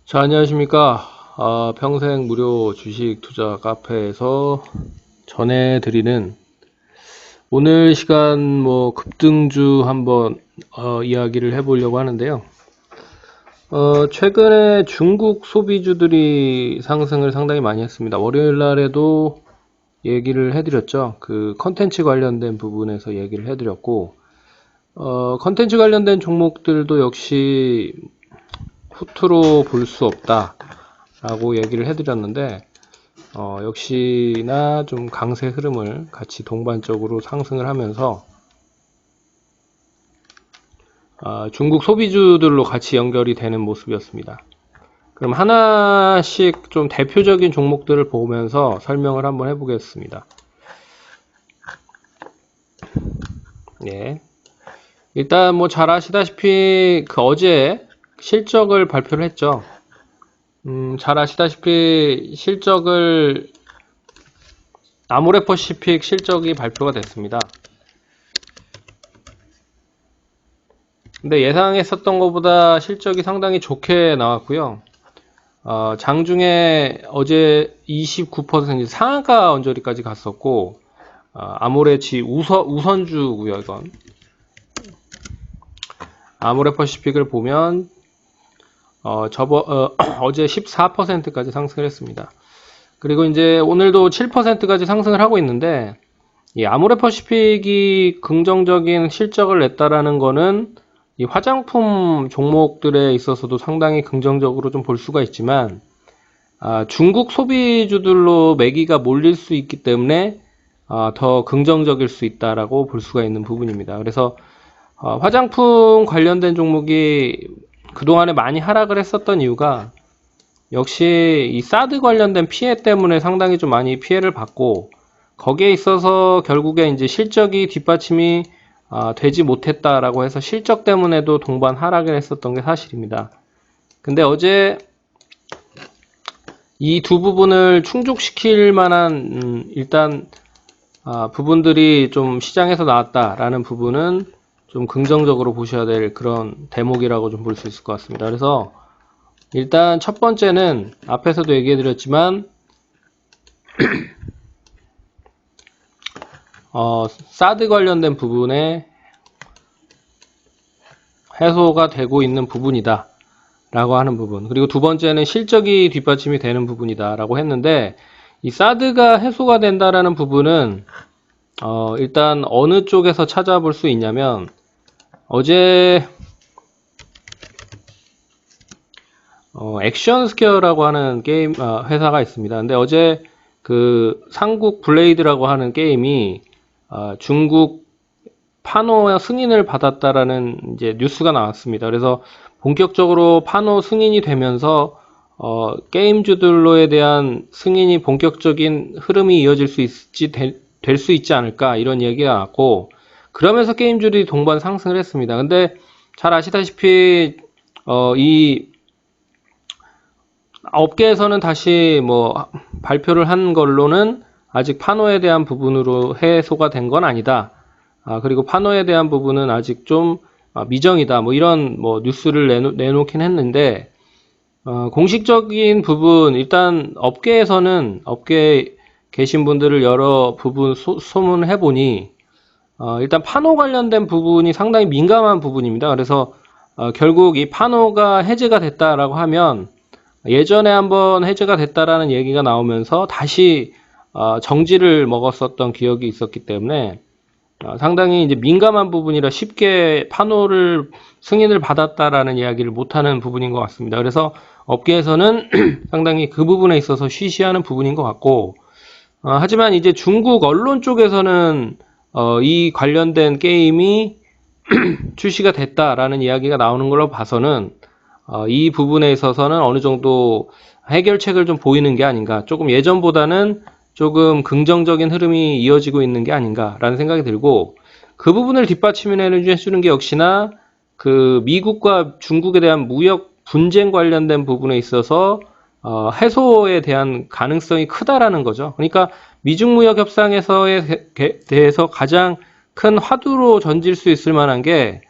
자, 안녕하십니까. 평생 무료 주식 투자 카페에서 전해드리는 오늘 시간 급등주 한번 이야기를 해보려고 하는데요. 최근에 중국 소비주들이 상승을 상당히 많이 했습니다. 월요일 날에도 얘기를 해드렸죠. 그 컨텐츠 관련된 부분에서 얘기를 해드렸고, 컨텐츠 관련된 종목들도 역시 후투로 볼 수 없다 라고 얘기를 해드렸는데 역시나 좀 강세 흐름을 같이 동반적으로 상승을 하면서 중국 소비주들로 같이 연결이 되는 모습이었습니다. 그럼 하나씩 좀 대표적인 종목들을 보면서 설명을 한번 해보겠습니다. 예. 일단 잘 아시다시피 어제 실적을 발표를 했죠. 잘 아시다시피 아모레퍼시픽 실적이 발표가 됐습니다. 근데 예상했었던 것보다 실적이 상당히 좋게 나왔고요. 장중에 어제 29% 상한가 언저리까지 갔었고, 아모레치 우선주고요, 이건. 아모레퍼시픽을 보면 어제 14%까지 상승을 했습니다. 그리고 이제 오늘도 7%까지 상승을 하고 있는데, 이 아모레퍼시픽이 긍정적인 실적을 냈다라는 거는 이 화장품 종목들에 있어서도 상당히 긍정적으로 좀 볼 수가 있지만, 중국 소비주들로 매기가 몰릴 수 있기 때문에 더 긍정적일 수 있다라고 볼 수가 있는 부분입니다. 그래서 화장품 관련된 종목이 그동안에 많이 하락을 했었던 이유가 역시 이 사드 관련된 피해 때문에 상당히 좀 많이 피해를 받고, 거기에 있어서 결국에 이제 실적이 뒷받침이 되지 못했다라고 해서 실적 때문에도 동반 하락을 했었던 게 사실입니다. 근데 어제 이 두 부분을 충족시킬 만한 일단 부분들이 좀 시장에서 나왔다라는 부분은 좀 긍정적으로 보셔야 될 그런 대목이라고 좀 볼 수 있을 것 같습니다. 그래서 일단 첫 번째는 앞에서도 얘기해 드렸지만 사드 관련된 부분에 해소가 되고 있는 부분이다 라고 하는 부분, 그리고 두 번째는 실적이 뒷받침이 되는 부분이다 라고 했는데, 이 사드가 해소가 된다라는 부분은 일단 어느 쪽에서 찾아볼 수 있냐면, 어제 액션스퀘어라고 하는 게임 회사가 있습니다. 근데 어제 그 삼국 블레이드라고 하는 게임이 중국 파노 승인을 받았다라는 이제 뉴스가 나왔습니다. 그래서 본격적으로 파노 승인이 되면서 게임주들로에 대한 승인이 본격적인 흐름이 이어질 수 있지 될 수 있지 않을까, 이런 얘기가 나왔고, 그러면서 게임주들이 동반 상승을 했습니다. 근데 잘 아시다시피 이 업계에서는 다시 발표를 한 걸로는 아직 파노에 대한 부분으로 해소가 된 건 아니다. 그리고 파노에 대한 부분은 아직 좀 미정이다. 이런 뉴스를 내놓긴 했는데, 공식적인 부분, 일단 업계에서는, 업계에 계신 분들을 여러 부분 소문을 해보니, 일단 파노 관련된 부분이 상당히 민감한 부분입니다. 그래서 결국 이 파노가 해제가 됐다라고 하면, 예전에 한번 해제가 됐다라는 얘기가 나오면서 다시 정지를 먹었었던 기억이 있었기 때문에 상당히 이제 민감한 부분이라 쉽게 파노를 승인을 받았다라는 이야기를 못하는 부분인 것 같습니다. 그래서 업계에서는 상당히 그 부분에 있어서 쉬쉬하는 부분인 것 같고, 하지만 이제 중국 언론 쪽에서는 이 관련된 게임이 출시가 됐다라는 이야기가 나오는 걸로 봐서는 이 부분에 있어서는 어느 정도 해결책을 좀 보이는 게 아닌가, 조금 예전보다는 조금 긍정적인 흐름이 이어지고 있는 게 아닌가라는 생각이 들고, 그 부분을 뒷받침해주는 게 역시나 그 미국과 중국에 대한 무역 분쟁 관련된 부분에 있어서 해소에 대한 가능성이 크다라는 거죠. 그러니까 미중 무역 협상에서에 대해서 가장 큰 화두로 전질 수 있을 만한 게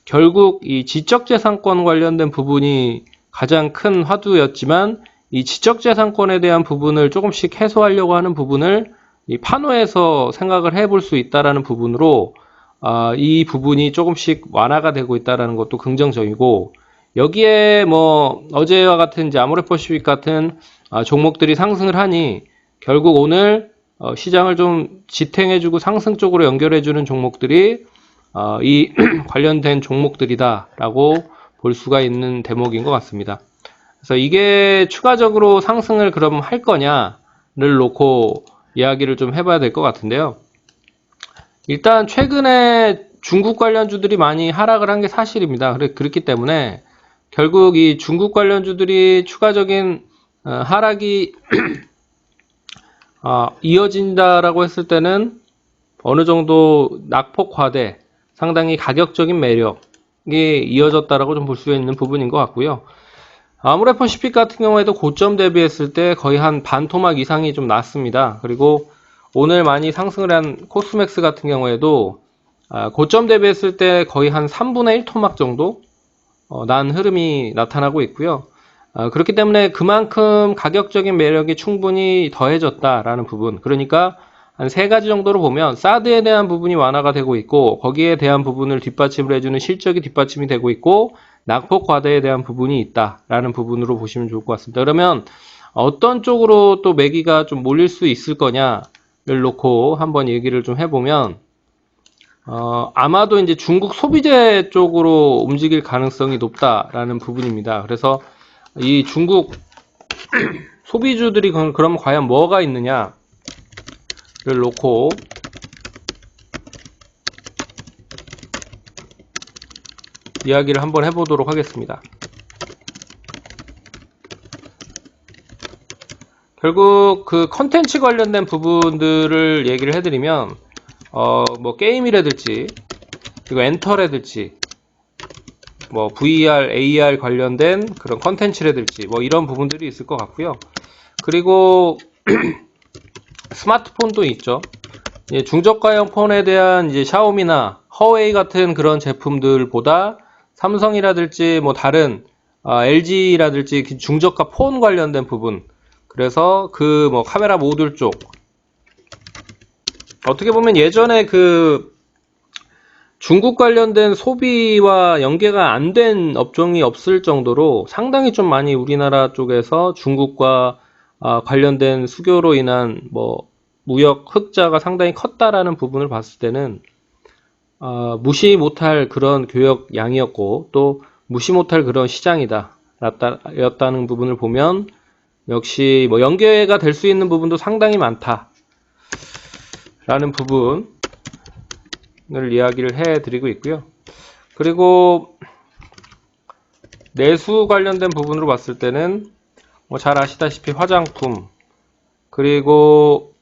결국 이 지적재산권 관련된 부분이 가장 큰 화두였지만 이 지적재산권에 대한 부분을 조금씩 해소하려고 하는 부분을 이 파노에서 생각을 해볼 수 있다라는 부분으로 이 부분이 조금씩 완화가 되고 있다라는 것도 긍정적이고, 여기에 뭐 어제와 같은 이제 아모레퍼시픽 같은 종목들이 상승을 하니 결국 오늘 시장을 좀 지탱해주고 상승 쪽으로 연결해주는 종목들이 이 관련된 종목들이다라고 볼 수가 있는 대목인 것 같습니다. 그래서 이게 추가적으로 상승을 그럼 할 거냐를 놓고 이야기를 좀 해봐야 될 것 같은데요. 일단 최근에 중국 관련주들이 많이 하락을 한 게 사실입니다. 그렇기 때문에 결국 이 중국 관련주들이 추가적인 하락이 이어진다라고 했을 때는 어느 정도 낙폭 과대, 상당히 가격적인 매력이 이어졌다라고 좀 볼 수 있는 부분인 것 같고요. 아모레퍼시픽 같은 경우에도 고점 대비했을 때 거의 한 반 토막 이상이 좀 났습니다. 그리고 오늘 많이 상승을 한 코스맥스 같은 경우에도 고점 대비했을 때 거의 한 3분의 1 토막 정도 난 흐름이 나타나고 있고요. 그렇기 때문에 그만큼 가격적인 매력이 충분히 더해졌다라는 부분, 그러니까 한 세 가지 정도로 보면 사드에 대한 부분이 완화가 되고 있고, 거기에 대한 부분을 뒷받침을 해주는 실적이 뒷받침이 되고 있고, 낙폭 과대에 대한 부분이 있다라는 부분으로 보시면 좋을 것 같습니다. 그러면 어떤 쪽으로 또 매기가 좀 몰릴 수 있을 거냐를 놓고 한번 얘기를 좀 해보면, 아마도 이제 중국 소비재 쪽으로 움직일 가능성이 높다라는 부분입니다. 그래서 이 중국 소비주들이 그럼 과연 뭐가 있느냐를 놓고 이야기를 한번 해보도록 하겠습니다. 결국 그 컨텐츠 관련된 부분들을 얘기를 해드리면 뭐 게임이라든지, 그리고 엔터라든지, 뭐 VR, AR 관련된 그런 컨텐츠라든지 뭐 이런 부분들이 있을 것 같고요. 그리고 스마트폰도 있죠. 중저가형 폰에 대한 이제 샤오미나 허웨이 같은 그런 제품들보다 삼성이라든지 뭐 다른 LG라든지 중저가 폰 관련된 부분, 그래서 그 뭐 카메라 모듈 쪽, 어떻게 보면 예전에 그 중국 관련된 소비와 연계가 안 된 업종이 없을 정도로 상당히 좀 많이 우리나라 쪽에서 중국과 관련된 수교로 인한 뭐 무역 흑자가 상당히 컸다라는 부분을 봤을 때는 무시 못할 그런 교역 양이었고, 또 무시 못할 그런 시장이다 였다는 부분을 보면 역시 뭐 연계가 될 수 있는 부분도 상당히 많다라는 부분 을 이야기를 해드리고 있고요. 그리고 내수 관련된 부분으로 봤을 때는 뭐 잘 아시다시피 화장품, 그리고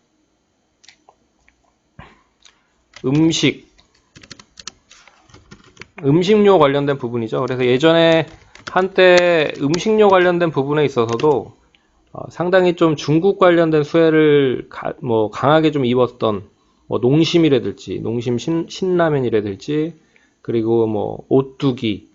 음식료 관련된 부분이죠. 그래서 예전에 한때 음식료 관련된 부분에 있어서도 상당히 좀 중국 관련된 수혜를 강하게 좀 입었던 뭐 농심이라든지, 농심 신라면이라든지, 그리고 뭐 오뚜기,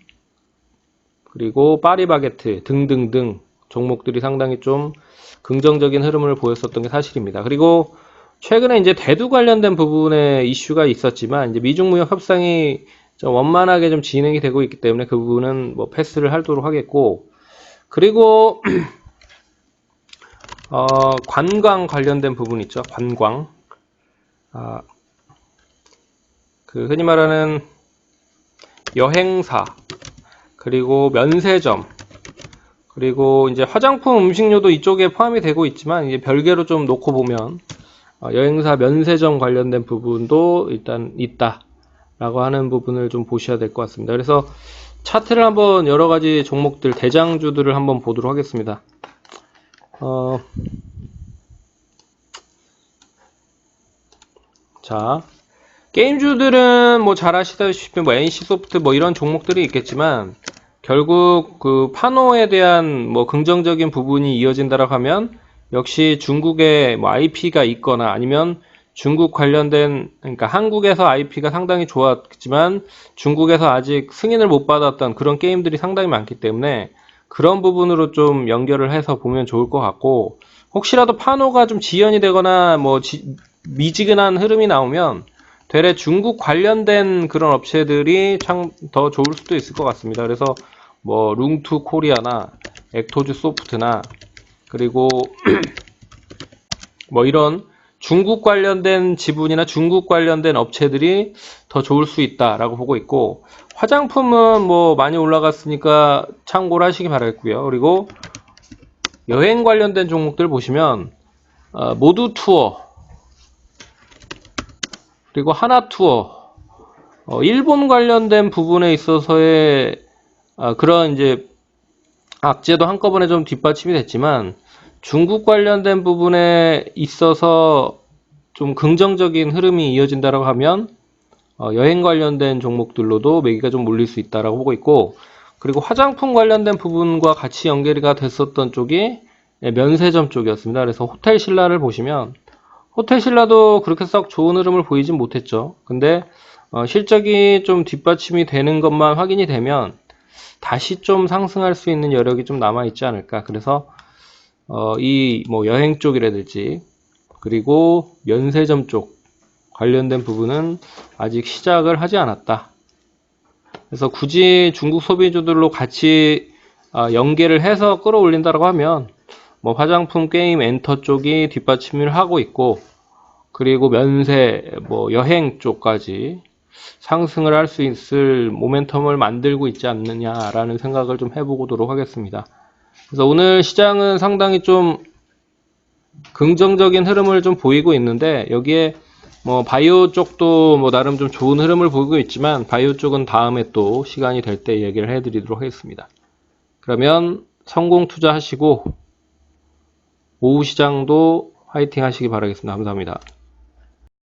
그리고 파리바게트 등등등 종목들이 상당히 좀 긍정적인 흐름을 보였었던 게 사실입니다. 그리고 최근에 이제 대두 관련된 부분에 이슈가 있었지만 이제 미중 무역 협상이 좀 원만하게 좀 진행이 되고 있기 때문에 그 부분은 뭐 패스를 하도록 하겠고, 그리고 관광 관련된 부분 있죠. 관광. 그 흔히 말하는 여행사, 그리고 면세점, 그리고 이제 화장품, 음식료도 이쪽에 포함이 되고 있지만 이제 별개로 좀 놓고 보면 여행사, 면세점 관련된 부분도 일단 있다라고 하는 부분을 좀 보셔야 될 것 같습니다. 그래서 차트를 한번 여러 가지 종목들, 대장주들을 한번 보도록 하겠습니다. 자, 게임주들은 뭐 잘 아시다시피 뭐 NC소프트 뭐 이런 종목들이 있겠지만, 결국 그 파노에 대한 뭐 긍정적인 부분이 이어진다라고 하면 역시 중국에 뭐 IP가 있거나 아니면 중국 관련된, 그러니까 한국에서 IP가 상당히 좋았지만 중국에서 아직 승인을 못 받았던 그런 게임들이 상당히 많기 때문에 그런 부분으로 좀 연결을 해서 보면 좋을 것 같고, 혹시라도 파노가 좀 지연이 되거나 뭐 미지근한 흐름이 나오면 되레 중국 관련된 그런 업체들이 참 더 좋을 수도 있을 것 같습니다. 그래서 뭐 룽투 코리아나 액토즈 소프트나 그리고 뭐 이런 중국 관련된 지분이나 중국 관련된 업체들이 더 좋을 수 있다라고 보고 있고, 화장품은 뭐 많이 올라갔으니까 참고를 하시기 바라겠고요. 그리고 여행 관련된 종목들 보시면 모두 투어, 그리고 하나 투어, 일본 관련된 부분에 있어서의 그런 이제 악재도 한꺼번에 좀 뒷받침이 됐지만, 중국 관련된 부분에 있어서 좀 긍정적인 흐름이 이어진다라고 하면 여행 관련된 종목들로도 매기가 좀 몰릴 수 있다라고 보고 있고, 그리고 화장품 관련된 부분과 같이 연결이 됐었던 쪽이 면세점 쪽이었습니다. 그래서 호텔 신라를 보시면 호텔 신라도 그렇게 썩 좋은 흐름을 보이진 못했죠. 근데 실적이 좀 뒷받침이 되는 것만 확인이 되면 다시 좀 상승할 수 있는 여력이 좀 남아있지 않을까. 그래서 이 뭐 여행 쪽이라든지 그리고 면세점 쪽 관련된 부분은 아직 시작을 하지 않았다. 그래서 굳이 중국 소비주들로 같이 연계를 해서 끌어올린다고 하면 뭐 화장품, 게임, 엔터 쪽이 뒷받침을 하고 있고, 그리고 면세, 뭐 여행 쪽까지 상승을 할 수 있을 모멘텀을 만들고 있지 않느냐라는 생각을 좀 해보도록 하겠습니다. 그래서 오늘 시장은 상당히 좀 긍정적인 흐름을 좀 보이고 있는데, 여기에 뭐 바이오 쪽도 뭐 나름 좀 좋은 흐름을 보이고 있지만, 바이오 쪽은 다음에 또 시간이 될 때 얘기를 해드리도록 하겠습니다. 그러면 성공 투자하시고 오후 시장도 화이팅 하시기 바라겠습니다. 감사합니다.